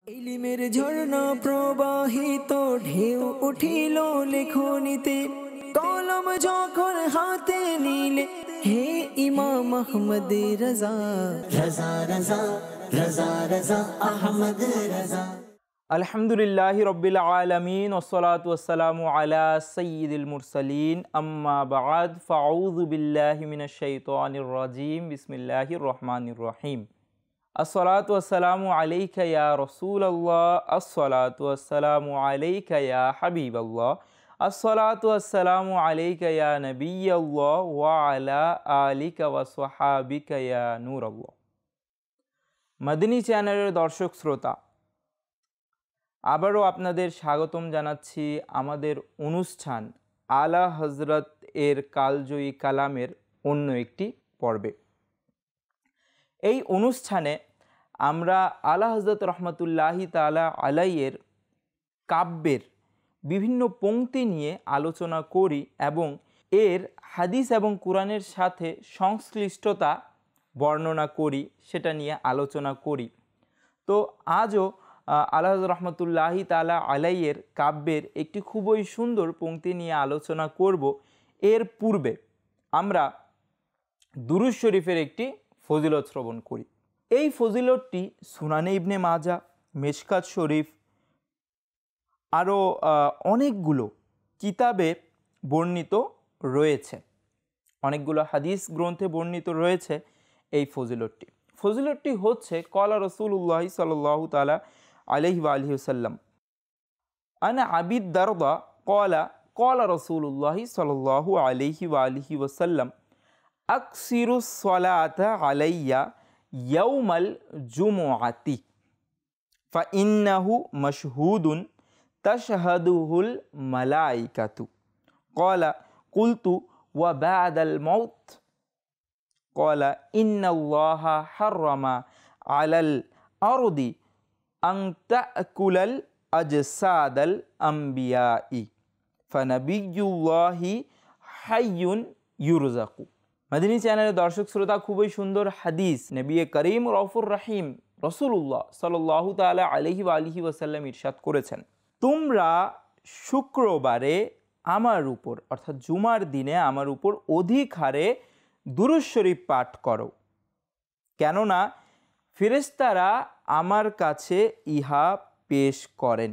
ইলমের ঝর্ণা প্রবাহিত ঢেউ উঠিল লেখনিতে, কলম যখন হাতে নিলে হে ইমাম আহমদ রাজা, রাজা রাজা রাজা রাজা আহমদ রাজা। আলহামদুলিল্লাহি রব্বিল আলামিন ওয়াসসালাতু ওয়াসসালামু আলা সাইয়্যিদিল মুরসালিন, আম্মা বা'দ, ফাআউযু বিল্লাহি মিনাশ শাইতানির রাজীম, বিসমিল্লাহির রহমানির রহিম। আসসালাতু ওয়াসসালামু আলাইকা ইয়া রাসূলাল্লাহ, আসসালাতু ওয়াসসালামু আলাইকা ইয়া হাবিবাল্লাহ, আসসালাতু ওয়াসসালামু আলাইকা ইয়া নাবিয়াল্লাহ ওয়া আলা আলিকা ওয়া সাহাবিকা ইয়া নূরাল্লাহ। মদনী চ্যানেলের দর্শক শ্রোতা, আবারও আপনাদের স্বাগতম জানাচ্ছি আমাদের অনুষ্ঠান আলা হজরত এর কালজয়ী কালামের অন্য একটি পর্বে। এই অনুষ্ঠানে আমরা আলা হজরত রহমতুল্লাহি তাআলা আলাইয়ের কাব্যের বিভিন্ন পংক্তি নিয়ে আলোচনা করি এবং এর হাদিস এবং কোরআনের সাথে সংশ্লিষ্টতা বর্ণনা করি, সেটা নিয়ে আলোচনা করি। তো আজও আলা হযরত রহমতুল্লাহি তাআলা আলাইয়ের কাব্যের একটি খুবই সুন্দর পংক্তি নিয়ে আলোচনা করব। এর পূর্বে আমরা দুরূদ শরীফের একটি ফজিলত শ্রবণ করি। এই ফজিলতটি সুনানে ইবনে মাজা, মেশকাত শরীফ, আরও অনেকগুলো কিতাবে বর্ণিত রয়েছে, অনেকগুলো হাদিস গ্রন্থে বর্ণিত রয়েছে এই ফজিলতটি। ফজিলতটি হচ্ছে ক্বালা রাসূলুল্লাহ সাল্লাল্লাহু তাআলা আলাইহি ওয়া আলিহি ওয়াসাল্লাম আনা আবিদ দারদা ক্বালা ক্বালা রাসূলুল্লাহ সাল্লাল্লাহু আলাইহি ওয়া আলিহি ওয়াসাল্লাম আকসিরুস সালাতা আলাইয়া ইয়াউমাল জুমুআতি ফাইন্নাহু মাশহুদুন তাশহাদুহুল মালাইকাতু। ক্বালা কুলতু ওয়া বা'দাল মাউত? ক্বালা ইন্নাল্লাহা হাররামা আলাল আরদি আন তাকুলাল আজসাদাল আম্বিয়াই ফানাবিয়্যুল্লাহি হাইয়ুন ইউরযাকু। মদনী চ্যানেলের দর্শক শ্রোতা, খুবই সুন্দর হাদিস নবী করিম রউফুর রহিম রাসূলুল্লাহ সাল্লাল্লাহু তাআলা আলাইহি ওয়া আলিহি ওয়াসাল্লাম ইরশাদ করেছেন, তোমরা শুক্রবারে আমার উপর অর্থাৎ জুমার দিনে আমার উপর অধিক হারে দুরূদ শরীফ পাঠ করো, কেননা ফেরেশতারা আমার কাছে ইহা পেশ করেন।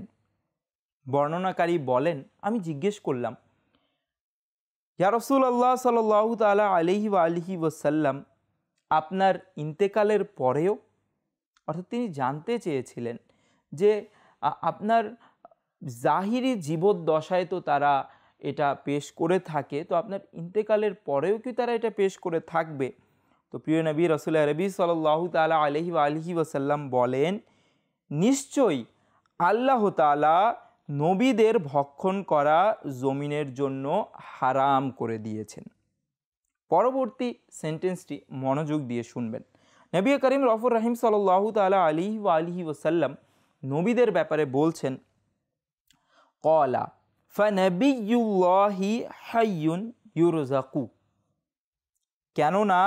বর্ণনাকারী বলেন, আমি জিজ্ঞেস করলাম, ইয়া রাসূলুল্লাহ সাল্লাল্লাহু তাআলা আলাইহি ওয়া আলিহি ওয়াসাল্লাম, আপনার ইন্তেকালের পরেও? অর্থাৎ তিনি জানতে চেয়েছিলেন যে আপনার জাহিরি জীবদ্দশায় তো তারা এটা পেশ করে থাকে, তো আপনার ইন্তেকালের পরেও কি তারা এটা পেশ করে থাকবে? তো প্রিয় নবী রাসূল আরবি সাল্লাল্লাহু তাআলা আলাইহি ওয়া আলিহি ওয়াসাল্লাম বলেন, নিশ্চয়ই আল্লাহ তাআলা নবীদের ভক্ষণ করা জমিনের জন্য হারাম করে দিয়েছেন। পরবর্তী সেন্টেন্সটি মনোযোগ দিয়ে শুনবেন। নবী করিম রউফুর রহিম সাল্লাল্লাহু তাআলা আলাইহি ওয়া আলিহি ওয়াসাল্লাম নবীদের ব্যাপারে বলছেন, ক্বালা ফানাবিয়্যুল্লাহি হাইয়ুন ইউরযাকু। কেননা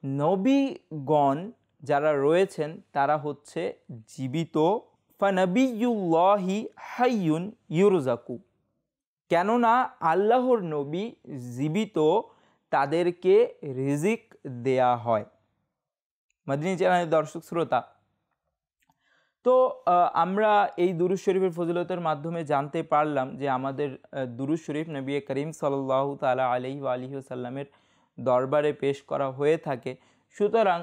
নবীগণ যারা রয়েছেন তারা হচ্ছে জীবিত। ফানাবিয়্যুল্লাহি হাইয়ুন ইউরযাকু, কেননা আল্লাহর নবী জীবিত, তাদেরকে রিজিক দেয়া হয়। মদনী চ্যানেলের দর্শক শ্রোতা, তো আমরা এই দুরূদ শরীফের ফজিলতের মাধ্যমে জানতে পারলাম যে আমাদের দুরূদ শরীফ নবী করিম সাল্লাল্লাহু তাআলা আলাইহি ওয়া আলিহি ওয়াসাল্লামের দরবারে পেশ করা হয়ে থাকে। সুতরাং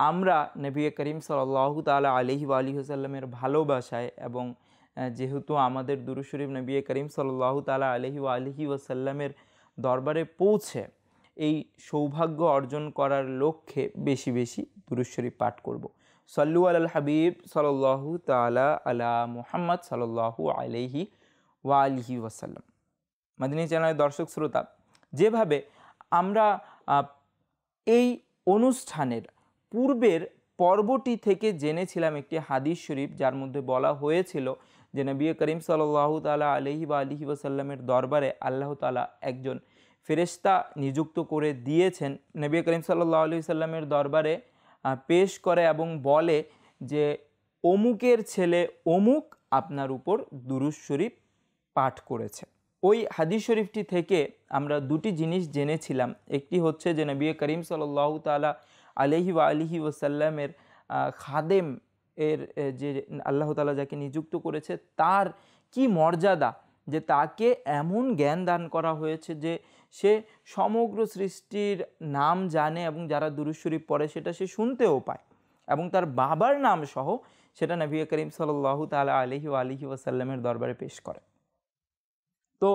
আমরা নবী করিম সাল্লাল্লাহু তাআলা আলাইহি ওয়া আলিহি ওয়াসাল্লামের ভালোবাসায় এবং যেহেতু আমাদের দুরূদ শরীফ নবী করিম সাল্লাল্লাহু তাআলা আলাইহি ওয়া আলিহি ওয়াসাল্লামের দরবারে পৌঁছে এই সৌভাগ্য অর্জন করার লক্ষ্যে বেশি বেশি দুরূদ শরীফ পাঠ করব। সাল্লু আলাল হাবিব সাল্লাল্লাহু তাআলা আলা মুহাম্মদ সাল্লাল্লাহু আলাইহি ওয়া আলিহি ওয়াসাল্লাম। মদনী চ্যানেলের দর্শক শ্রোতা, যেভাবে আমরা এই অনুষ্ঠানের পূর্বের পর্বটি থেকে জেনেছিলাম একটি হাদিস শরীফ, যার মধ্যে বলা হয়েছিল যে নবী করিম সাল্লাল্লাহু তাআলা আলাইহি ওয়া আলিহি ওয়াসাল্লামের দরবারে আল্লাহ তাআলা একজন ফেরেশতা নিযুক্ত করে দিয়েছেন। নবী করিম সাল্লাল্লাহু আলাইহি ওয়াসাল্লামের দরবারে পেশ করে এবং বলে যে অমুকের ছেলে অমুক আপনার উপর দুরূদ শরীফ পাঠ করেছে। ওই হাদিস শরীফটি থেকে আমরা দুটি জিনিস জেনেছিলাম। একটি হচ্ছে যে নবী করিম সাল্লাল্লাহু তাআলা আলাইহি ওয়া আলিহি ওয়াসাল্লামের খাদেম এর যে আল্লাহ তাআলা যাকে নিযুক্ত করেছে তার কি মর্যাদা, যে তাকে এমন জ্ঞান দান করা হয়েছে যে সে সমগ্র সৃষ্টির নাম জানে এবং যারা দুরূদ শরীফ পড়ে সেটা সে শুনতেও পায়, এবং তার বাবার নাম সহ সেটা নবী করিম সাল্লাল্লাহু তাআলা আলাইহি ওয়া আলিহি ওয়াসাল্লামের দরবারে পেশ করে। তো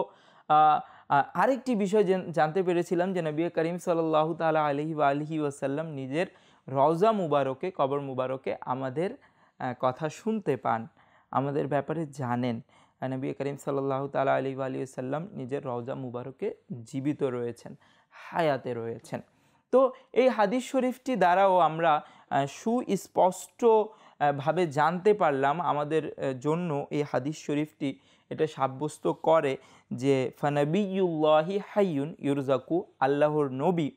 আরেকটি বিষয় জানতে পেরেছিলাম যে নবী করিম সাল্লাল্লাহু তাআলা আলাইহি ওয়া আলিহি ওয়াসাল্লাম নিজের রওজা মুবারকে, কবর মুবারকে আমাদের কথা শুনতে পান, আমাদের ব্যাপারে জানেন। নবী করিম সাল্লাল্লাহু তাআলা আলাইহি ওয়া আলিহি ওয়াসাল্লাম নিজের রওজা মুবারকে জীবিত রয়েছেন, হায়াতে রয়েছেন। তো এই হাদিস শরীফটি দ্বারাও আমরা সুস্পষ্টভাবে জানতে পারলাম, আমাদের জন্য এই হাদিস শরীফটি এটা সাব্যস্ত করে যে ফানাবিয়ুল্লাহি হাইয়ুন ইউরজাকু, আল্লাহর নবী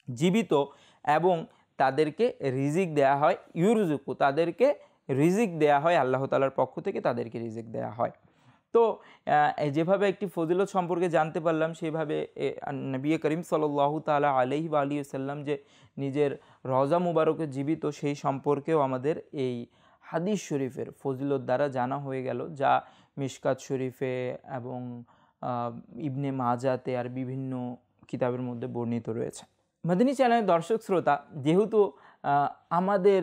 জীবিত এবং তাদেরকে রিজিক দেয়া হয়, ইউরজুকু তাদেরকে রিজিক দেয়া হয়, আল্লাহ তাআলার পক্ষ থেকে তাদেরকে রিজিক দেয়া হয়। তো যেভাবে একটি ফজিলত সম্পর্কে জানতে পারলাম, সেভাবে নবী করিম সাল্লাল্লাহু তাআলা আলাইহি ওয়া আলিহি ওয়াসাল্লাম যে নিজের রওজা মুবারকে জীবিত সেই সম্পর্কেও আমাদের এই হাদিস শরীফের ফজিলত দ্বারা জানা হয়ে গেল, যা মিশকাত শরীফে এবং ইবনে মাজাতে আর বিভিন্ন কিতাবের মধ্যে বর্ণিত রয়েছে। মদিনী চ্যানেলের দর্শক শ্রোতা, যেহেতু আমাদের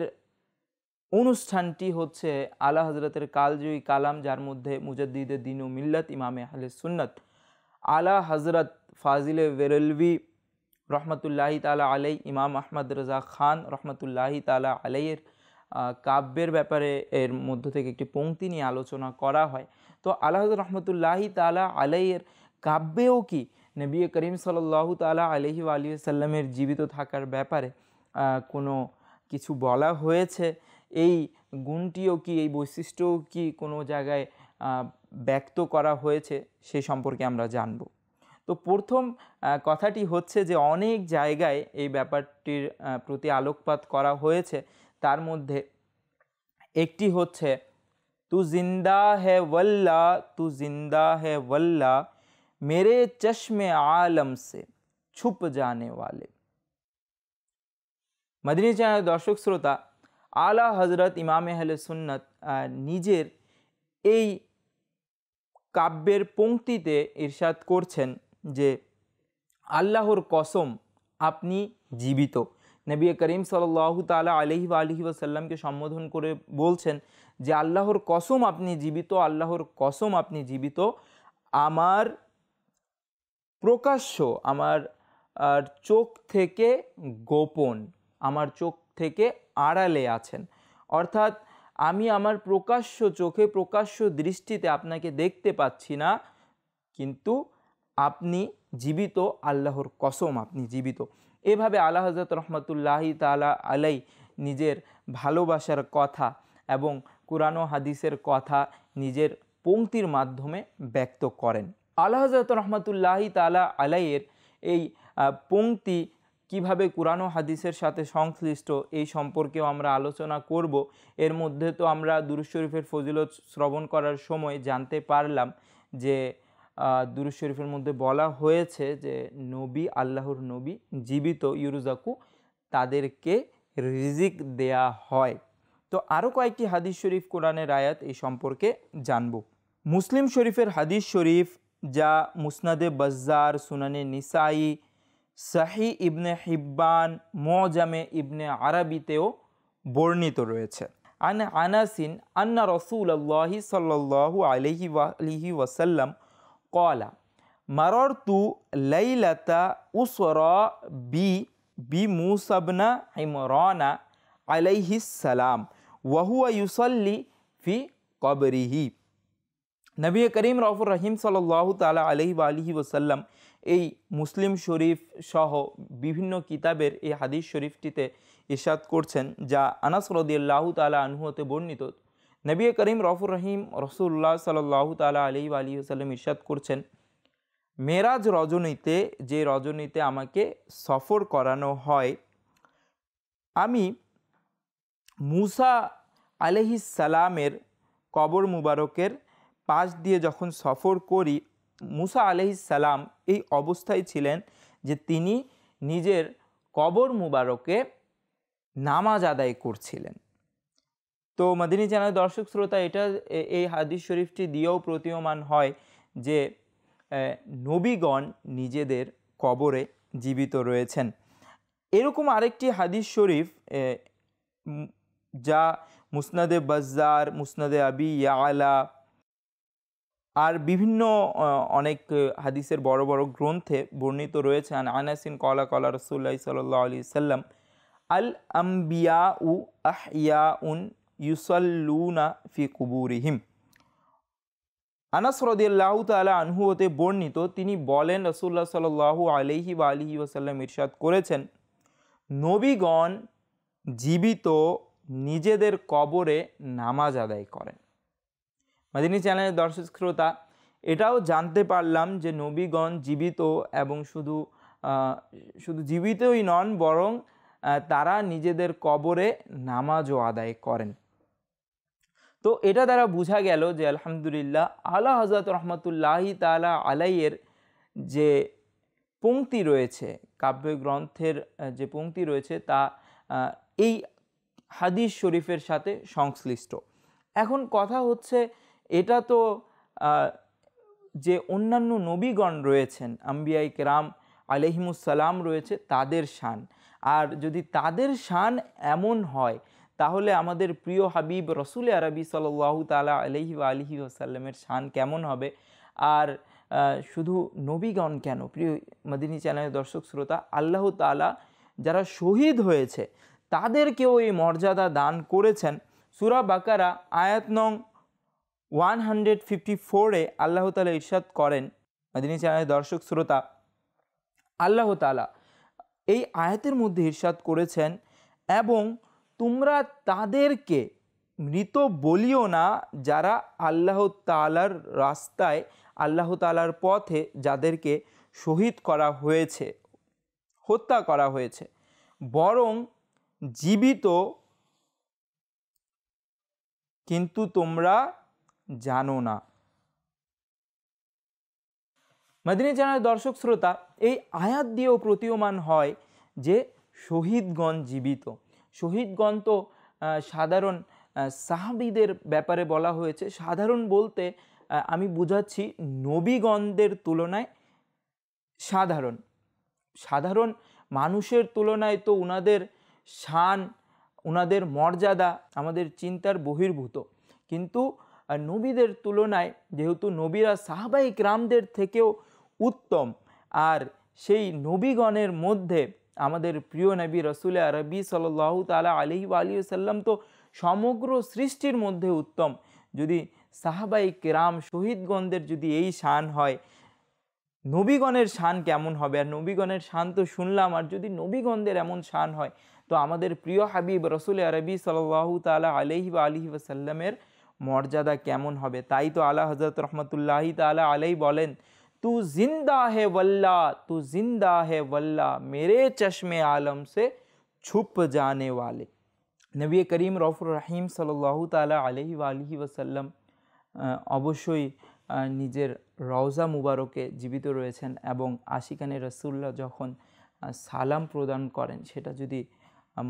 অনুষ্ঠানটি হচ্ছে আলা হযরতের কালজয়ী কালাম, যার মধ্যে মুজাদ্দিদে দ্বীন ও মিল্লাত ইমামে আহলে সুন্নাত আলা হযরত ফাজিলে বেরেলভি রহমতুল্লাহি তাআলা আলাইহি, ইমাম আহমদ রাজা খান রহমতুল্লাহি তাআলা আলাইহির কাব্যের ব্যাপারে এর মধ্য থেকে একটি পংক্তি নিয়ে আলোচনা করা হয়। তো আলা হযরত রহমতুল্লাহি তাআলা আলাইহির কাব্যেও কি নবী করিম সাল্লাল্লাহু তাআলা আলাইহি ওয়া আলিহি ওয়াসাল্লামের জীবিত থাকার ব্যাপারে কোনো কিছু বলা হয়েছে? এই গুণটিও কি, এই বৈশিষ্ট্যও কি কোনো জায়গায় ব্যক্ত করা হয়েছে, সে সম্পর্কে আমরা জানব। তো প্রথম কথাটি হচ্ছে যে অনেক জায়গায় এই ব্যাপারটির প্রতি আলোকপাত করা হয়েছে। তার মধ্যে একটি হচ্ছে তু জিন্দা হে ওয়াল্লা, তু জিন্দা হে ওয়াল্লা, মেরে চশমে আলম সে ছুপ জানে ওয়ালে। মদিনী চ্যানেল দর্শক শ্রোতা, আলা হযরত ইমামে আহলে সুন্নাত নিজের এই কাব্যের পংক্তিতে ইরশাদ করছেন যে আল্লাহর কসম আপনি জীবিত। নবী করিম সাল্লাল্লাহু তাআলা আলাইহি ওয়া আলিহি ওয়াসাল্লামকে সম্বোধন করে বলছেন যে আল্লাহর কসম আপনি জীবিত, আল্লাহর কসম আপনি জীবিত, আমার প্রকাশ্য, আমার চোখ থেকে গোপন, আমার চোখ থেকে আড়ালে আছেন। অর্থাৎ আমি আমার প্রকাশ্য চোখে, প্রকাশ্য দৃষ্টিতে আপনাকে দেখতে পাচ্ছি না, কিন্তু আপনি জীবিত, আল্লাহর কসম আপনি জীবিত। এভাবে আলা হযরত রহমতুল্লাহি তাআলা আলাইহি নিজের ভালোবাসার কথা এবং কুরআন ও হাদিসের কথা নিজের পংক্তির মাধ্যমে ব্যক্ত করেন। আলা হযরত রহমতুল্লাহি তাআলা আলাইহির এই পংক্তি কিভাবে কুরআন ও হাদিসের সাথে সংশ্লিষ্ট, এই সম্পর্কেও আমরা আলোচনা করব। এর মধ্যে তো আমরা দুরূদ শরীফের ফজিলত শ্রবণ করার সময় জানতে পারলাম যে দুরূদ শরীফের মধ্যে বলা হয়েছে যে নবী, আল্লাহর নবী জীবিত, ইউরজাকু তাদেরকে রিজিক দেয়া হয়। তো আরও কয়েকটি হাদিস শরীফ, কোরআনের আয়াত এই সম্পর্কে জানব। মুসলিম শরীফের হাদিস শরীফ, যা মুসনাদে বাজ্জার, সুনানে নিসাই, সাহি ইবনে হিব্বান, মুজামে ইবনে আরবিতেও বর্ণিত রয়েছে। আন আনাসিন আন্না রাসূলুল্লাহি সাল্লাল্লাহু আলাইহি ওয়াসাল্লাম ক্বালা মারারতু লাইলাতা উসরা বি মূসা ইবনে ইমরান আলাইহিস সালাম ওয়া হুয়া ইউসাল্লি ফি কবরিহি। নবী করিম রউফুর রহিম সাল্লাল্লাহু তাআলা আলাইহি ওয়া আলিহি ওয়াসাল্লাম এই মুসলিম শরীফ সহ বিভিন্ন কিতাবের এই হাদিস শরীফটিতে ইরশাদ করছেন, যা আনাস রাদিয়াল্লাহু তাআলা আনহু হতে বর্ণিত। নবী করিম রউফুর রহিম রাসূলুল্লাহ সাল্লাল্লাহু তাআলা আলাইহি ওয়া আলিহি ওয়াসাল্লাম ইরশাদ করছেন, মেরাজ রজনীতে, যে রজনীতে আমাকে সফর করানো হয়, আমি মূসা আলাইহিস সালামের কবর মুবারকের পাশ দিয়ে যখন সফর করি, মুসা আলাইহিস সালাম এই অবস্থায় ছিলেন যে তিনি নিজের কবর মুবারকে নামাজ আদায় করছিলেন। তো মদিনী চ্যানেলের দর্শক শ্রোতা, এটা এই হাদিস শরীফটি দিয়েও প্রতীয়মান হয় যে নবীগণ নিজেদের কবরে জীবিত রয়েছেন। এরকম আরেকটি হাদিস শরীফ যা মুসনাদে বাজ্জার, মুসনাদে আবি ইয়ালা আর বিভিন্ন অনেক হাদিসের বড় বড় গ্রন্থে বর্ণিত রয়েছে। আনাসিন কলা কলা রাসূলুল্লাহ সাল্লাল্লাহু আলাইহি সাল্লাম আল আম্বিয়াউ আহইয়াউন ইউসাল্লুনা ফি কুবুরিহিম। আনাস রাদিয়াল্লাহু তাআলা আনহু হতে বর্ণিত, তিনি বলেন রাসূলুল্লাহ সাল্লাল্লাহু আলাইহি ওয়া আলিহি ওয়াসাল্লাম ইরশাদ করেছেন, নবীগণ জীবিত নিজেদের কবরে নামাজ আদায় করেন। মাদিনী চ্যানেলের দর্শক শ্রোতা, এটাও জানতে পারলাম যে নবীগণ জীবিত এবং শুধু জীবিতই নন, বরং তারা নিজেদের কবরে নামাজও আদায় করেন। তো এটা দ্বারা বোঝা গেল যে আলহামদুলিল্লাহ আলা হযরত রহমতুল্লাহি তাআলা আলাইয়ের যে পংক্তি রয়েছে, কাব্যগ্রন্থের যে পংক্তি রয়েছে, তা এই হাদিস শরীফের সাথে সংশ্লিষ্ট। এখন কথা হচ্ছে, এটা তো যে অন্যান্য নবীগণ রয়েছেন, আম্বিয়ায়ে কেরাম আলাইহিমুস সালাম রয়েছে, তাদের শান। আর যদি তাদের শান এমন হয়, তাহলে আমাদের প্রিয় হাবিব রসুল আরবি সাল্লাল্লাহু তাআলা আলাইহি ওয়া আলিহি ওয়াসাল্লামের শান কেমন হবে? আর শুধু নবীগণ কেন, প্রিয় মদিনী চ্যানেলের দর্শক শ্রোতা, আল্লাহ তাআলা যারা শহীদ হয়েছে তাদেরকেও এই মর্যাদা দান করেছেন। সূরা বাকারা আয়াত নং 154-এ আল্লাহ তাআলা ইরশাদ করেন, মদিনী চ্যানেলের দর্শক শ্রোতা, আল্লাহ তাআলা এই আয়াতের মধ্যে ইরশাদ করেছেন, এবং তোমরা তাদেরকে মৃত বলিও না যারা আল্লাহ তাআলার রাস্তায়, আল্লাহ তাআলার পথে যাদেরকে শহীদ করা হয়েছে, হত্যা করা হয়েছে, বরং জীবিত, কিন্তু তোমরা জানো না। মদিনী চ্যানেলের দর্শক শ্রোতা, এই আয়াত দিয়েও প্রতীয়মান হয় যে শহীদগণ জীবিত। শহীদগণ তো সাধারণ সাহাবীদের ব্যাপারে বলা হয়েছে। সাধারণ বলতে আমি বুঝাচ্ছি নবীগণদের তুলনায় সাধারণ মানুষের তুলনায় তো উনাদের শান, উনাদের মর্যাদা আমাদের চিন্তার বহির্ভূত। কিন্তু নবীদের তুলনায়, যেহেতু নবীরা সাহাবায়ে কেরামদের থেকেও উত্তম, আর সেই নবীগণের মধ্যে আমাদের প্রিয় নবী রসুল আরবি সাল্লাল্লাহু তাআলা আলাইহি ওয়া আলিহি ওয়াসাল্লাম তো সমগ্র সৃষ্টির মধ্যে উত্তম। যদি সাহাবায়ে কেরাম শহীদগণদের যদি এই শান হয়, নবীগণের শান কেমন হবে? আর নবীগণের শান তো শুনলাম, আর যদি নবীগণদের এমন শান হয়, তো আমাদের প্রিয় হাবিব রসুল আরবি সাল্লাল্লাহু তাআলা আলাইহি ওয়া আলিহি ওয়াসাল্লামের মর্যাদা কেমন হবে? তাই তো আলা হযরত রহমতুল্লাহি তাআলা আলাইহি বলেন, तू जिंदा है वल्ला, तू जिंदा है वल्ला, मेरे चश्मे आलम से छुप जाने वाले। नबी करीम रऊफुर रहीम सल्लल्लाहु ताला अलैहि वा आलिहि वसल्लम অবশ্যই নিজের রওজা মুবারকে জীবিত রয়েছেন, এবং আশিকানে রাসূলুল্লাহ যখন সালাম প্রদান করেন, সেটা যদি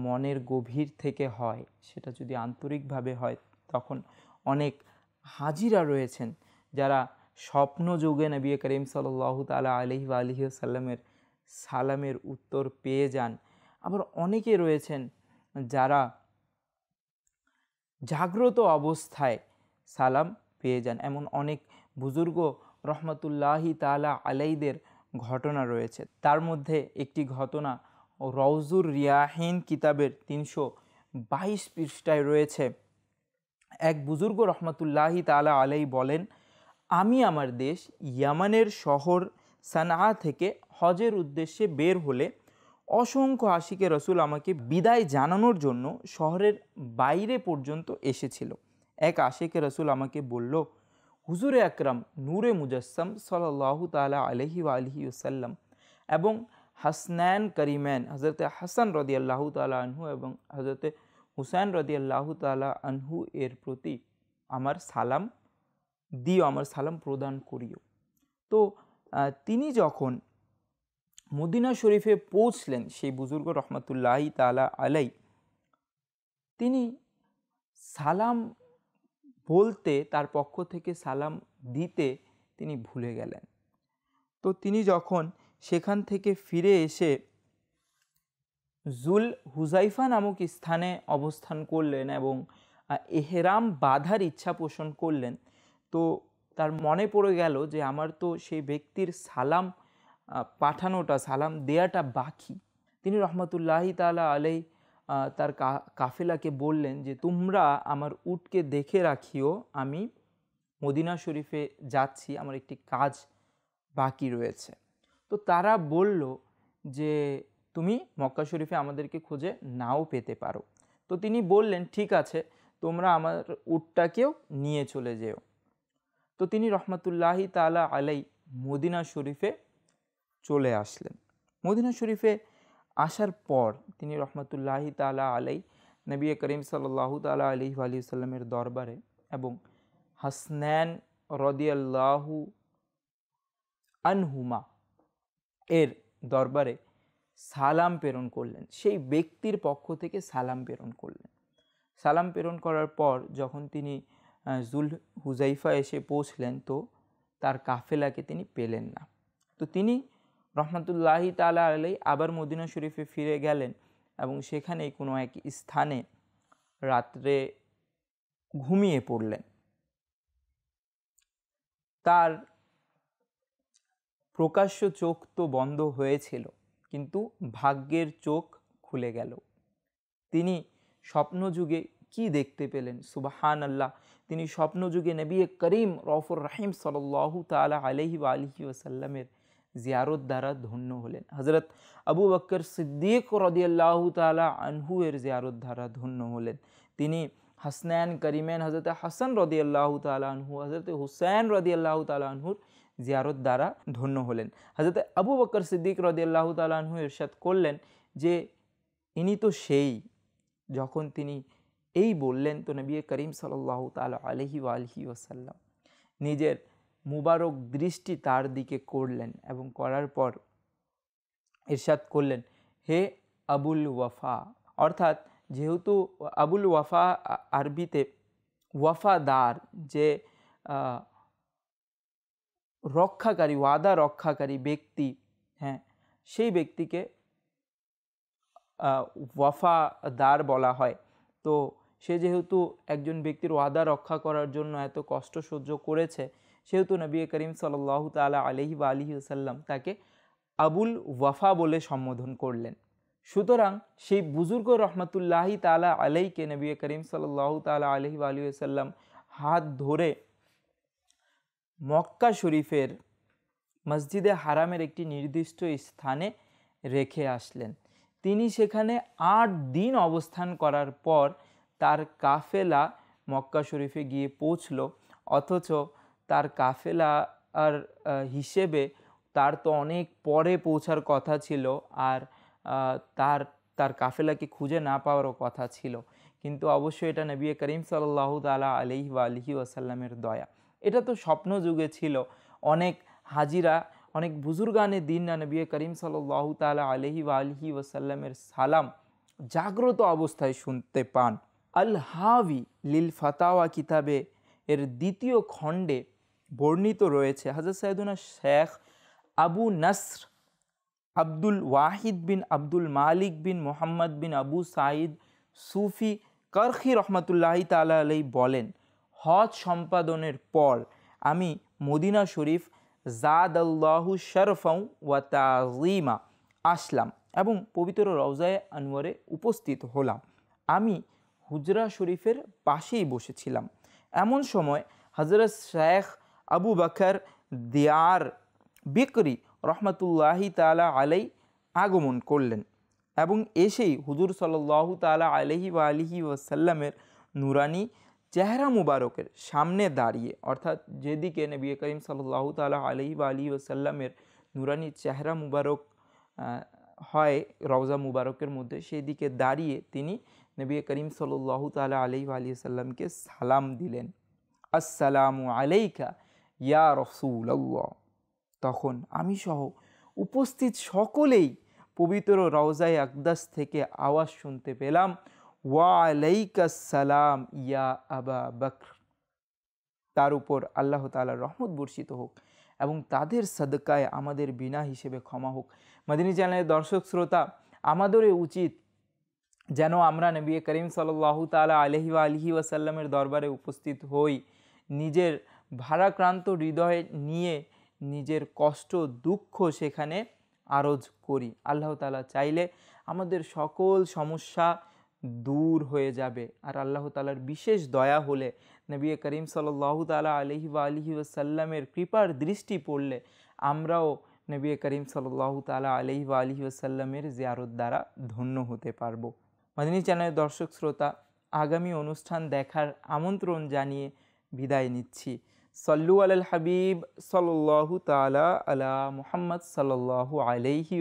মনের গভীর থেকে হয়, সেটা যদি আন্তরিকভাবে হয়, তখন অনেক হাজিরা রয়েছেন যারা স্বপ্ন যুগে নবী করিম সাল্লাল্লাহু তাআলা আলাইহি ওয়া আলিহি ওয়াসাল্লামের সালামের উত্তর পেয়ে যান। আবার অনেকে রয়েছেন যারা জাগ্রত অবস্থায় সালাম পেয়ে যান। এমন অনেক বুজুর্গ রহমতুল্লাহি তাআলা আলাইহিদের ঘটনা রয়েছে। তার মধ্যে একটি ঘটনা রওজুর রিয়াহিন কিতাবের 322 পৃষ্ঠায় রয়েছে। এক বুজুর্গ রহমতুল্লাহি তাআলা আলাইহি বলেন, আমি আমার দেশ ইয়ামানের শহর সানআ থেকে হজের উদ্দেশ্যে বের হলে অসংখ্য আশিকে রসুল আমাকে বিদায় জানানোর জন্য শহরের বাইরে পর্যন্ত এসেছিল। এক আশিকে রসুল আমাকে বলল, হুজুরে আকরাম নূরে মুজাসসাম সাল্লাল্লাহু তাআলা আলাইহি ওয়া আলিহি ওয়াসাল্লাম এবং হাসনান করিমেন হযরতে হাসান রাদিয়াল্লাহু তাআলা আনহু এবং হযরতে হুসাইন রাদিয়াল্লাহু তাআলা আনহু এর প্রতি আমার সালাম দিও, আমার সালাম প্রদান করিও। তো তিনি যখন মদিনা শরীফে পৌঁছলেন, সেই বুজুর্গ রহমতুল্লাহি তাআলা আলাই, তিনি সালাম বলতে, তার পক্ষ থেকে সালাম দিতে তিনি ভুলে গেলেন। তো তিনি যখন সেখান থেকে ফিরে এসে জুল হুজাইফা নামক স্থানে অবস্থান করলেন এবং এহরাম বাঁধার ইচ্ছা পোষণ করলেন, তো তার মনে পড়ে গেল যে আমার তো সেই ব্যক্তির সালাম পাঠানোটা, সালাম দেয়াটা বাকি। তিনি রহমতুল্লাহি তাআলা আলাই তার কাফেলাকে বললেন যে তোমরা আমার উটকে দেখে রাখিও, আমি মদিনা শরীফে যাচ্ছি, আমার একটি কাজ বাকি রয়েছে। তো তারা বলল যে তুমি মক্কা শরীফে আমাদেরকে খুঁজে নাও পেতে পারো। তো তিনি বললেন ঠিক আছে, তোমরা আমার উটটাকেও নিয়ে চলে যেও। তো তিনি রহমতুল্লাহি তাআলা আলাই মদিনা শরীফে চলে আসলেন। মদিনা শরীফে আসার পর তিনি রহমতুল্লাহি তাআলা আলাই নবী করিম সাল্লাল্লাহু তাআলা আলাইহি ওয়া সাল্লামের দরবারে এবং হাসনান রাদিয়াল্লাহু আনহুমা এর দরবারে সালাম প্রেরণ করলেন। সেই ব্যক্তির পক্ষ থেকে সালাম প্রেরণ করলেন। সালাম প্রেরণ করার পর যখন তিনি জুল হুজাইফা এসে পৌঁছলেন, তো তার কাফেলাকে তিনি পেলেন না। তো তিনি রহমতুল্লাহি তাআলা আলাই আবার মদিনা শরীফে ফিরে গেলেন এবং সেখানেই কোনো এক স্থানে রাত্রে ঘুমিয়ে পড়লেন। তার প্রকাশ্য চোখ তো বন্ধ হয়েছিল, কিন্তু ভাগ্যের চোখ খুলে গেল। তিনি স্বপ্নযুগে কি দেখতে পেলেন? সুবহানাল্লাহ, তিনি স্বপ্নযুগে নবী করিম রউফুর রহিম সাল্লাল্লাহু তাআলা আলাইহি ওয়া আলিহি ওয়াসাল্লামের জিয়ারত দ্বারা ধন্য হলেন। হযরত আবু বকর সিদ্দিক রাদিয়াল্লাহু তাআলা আনহু এর জিয়ারত দ্বারা ধন্য হলেন। তিনি হাসনান করিমেন হযরত হাসান রাদিয়াল্লাহু তাআলা আনহু, হযরত হুসাইন রাদিয়াল্লাহু তাআলা আনহুর জিয়ারত দ্বারা ধন্য হলেন। হযরত আবু বকর সিদ্দিক রাদিয়াল্লাহু তাআলা আনহু ইরশাদ করলেন যে ইনি তো সেই, যখন তিনি এই বললেন তো নবী করিম সাল্লাল্লাহু তাআলা আলাইহি ওয়া আলিহি ওয়াসাল্লাম নিজের মুবারক দৃষ্টি তার দিকে করলেন এবং করার পর ইরশাদ করলেন, হে আবুল ওয়াফা। অর্থাৎ যেহেতু আবুল ওয়াফা আরবিতে ওয়াফাদার, যে রক্ষাকারী, ওয়াদা রক্ষাকারী ব্যক্তি, হ্যাঁ, সেই ব্যক্তিকে ওয়াফাদার বলা হয়। তো সে যেহেতু একজন ব্যক্তির ওয়াদা রক্ষা করার জন্য এত কষ্ট সহ্য করেছে, সেহেতু নবী করিম সাল্লাল্লাহু তাআলা আলাইহি ওয়া আলিহি ওয়াসাল্লাম তাকে আবুল ওয়াফা বলে সম্বোধন করলেন। সুতরাং সেই বুজুর্গ রহমতুল্লাহি তাআলা আলাইকে নবী করিম সাল্লাল্লাহু তাআলা আলাইহি ওয়া আলিহি ওয়াসাল্লাম হাত ধরে মক্কা শরীফের মসজিদে হারামের একটি নির্দিষ্ট স্থানে রেখে আসলেন। তিনি সেখানে 8 দিন অবস্থান করার পর তার কাফেলা মক্কা শরীফে গিয়ে পৌঁছল। অথচ তার কাফেলা আর হিসেবে তার তো অনেক পরে পৌঁছার কথা ছিল, আর তার কাফেলাকে খুঁজে না পাওয়ারও কথা ছিল। কিন্তু অবশ্যই এটা নবী করিম সাল্লাল্লাহু তাআলা আলাইহি ওয়া আলিহি ওয়াসাল্লামের দয়া। এটা তো স্বপ্ন যুগে ছিল। অনেক হাজিরা, অনেক বুজুর্গানে দিন না নবী করিম সাল্লাল্লাহু তাআলা আলাইহি ওয়া আলিহি ওয়াসাল্লামের সালাম জাগ্রত অবস্থায় শুনতে পান। আল হাওয়ি লিল ফাতাওয়া কিতাবে এর 2য় খণ্ডে বর্ণিত রয়েছে, হযরত সাইয়েদুনা শেখ আবু নসর আব্দুল ওয়াহিদ বিন আব্দুল মালিক বিন মোহাম্মদ বিন আবু সাঈদ সুফি করখি রহমতুল্লাহি তাআলা আলাইহি বলেন, হজ সম্পাদনের পর আমি মদিনা শরীফ জাদাল্লাহু শরফাও ওয়া তাযীমা আসলাম এবং পবিত্র রওজায়ে আনওয়ারে উপস্থিত হলাম। আমি হুজরা শরীফের পাশেই বসেছিলাম। এমন সময় হযরত শেখ আবু বকর দিয়ার বিকরি রহমতুল্লাহি তাআলা আলাই আগমন করলেন এবং এসেই হুজুর সাল্লাল্লাহু তাআলা আলাইহি ওয়া আলিহি ওয়াসাল্লামের নুরানি চেহারা মুবারকের সামনে দাঁড়িয়ে, অর্থাৎ যেদিকে নবী করিম সাল্লাল্লাহু তাআলা আলাইহি ওয়া আলিহি ওয়াসাল্লামের নুরানি চেহারা মুবারক হয় রওজা মুবারকের মধ্যে, সেই দিকে দাঁড়িয়ে তিনি নবী করিম সাল্লাল্লাহু তাআলা আলাইহি ওয়া সাল্লামকে সালাম দিলেন, আসসালামু আলাইকা ইয়া রাসূলুল্লাহ। তখন আমি সহ উপস্থিত সকলেই পবিত্র রওজায়ে আকদাস থেকে আওয়াজ শুনতে পেলাম, ওয়া আলাইকাস সালাম ইয়া আবা বকর। তার উপর আল্লাহ তাআলার রহমত বর্ষিত হোক এবং তাদের সাদকায় আমাদের বিনা হিসেবে ক্ষমা হোক। মদিনী চ্যানেলের দর্শক শ্রোতা, আমাদেরও উচিত যেন আমরা নবী করিম সাল্লাল্লাহু তাআলা আলাইহি ওয়াসাল্লামের দরবারে উপস্থিত হই, নিজের ভারাক্রান্ত হৃদয় নিয়ে নিজের কষ্ট দুঃখ সেখানে আরজ করি। আল্লাহ তাআলা চাইলে আমাদের সকল সমস্যা দূর হয়ে যাবে। আর আল্লাহ তাআলার বিশেষ দয়া হলে নবী করিম সাল্লাল্লাহু তাআলা আলাইহি ওয়াসাল্লামের কৃপার দৃষ্টি পড়লে আমরাও নবী করিম সাল্লাল্লাহু তাআলা আলাইহি ওয়াসাল্লামের জিয়ারত দ্বারা ধন্য হতে পারবো। মদিনী চ্যানেলের দর্শক শ্রোতা, আগামী অনুষ্ঠান দেখার আমন্ত্রণ জানিয়ে বিদায় নিচ্ছি। সল্লু আলাল হাবিব সাল্লাল্লাহু তাআলা আলা মুহাম্মদ সাল্লাল্লাহু আলাইহি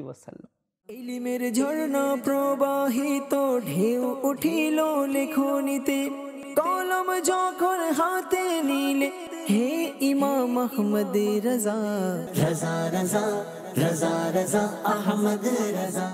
ওয়াসাল্লাম। ইলমের ঝর্ণা প্রবাহিত ঢেউ উঠিল লেখনিতে, কলম যখন হাতে নিলে হে ইমাম আহমদ রাজা, রাজা রাজা রাজা রাজা আহমদ রাজা।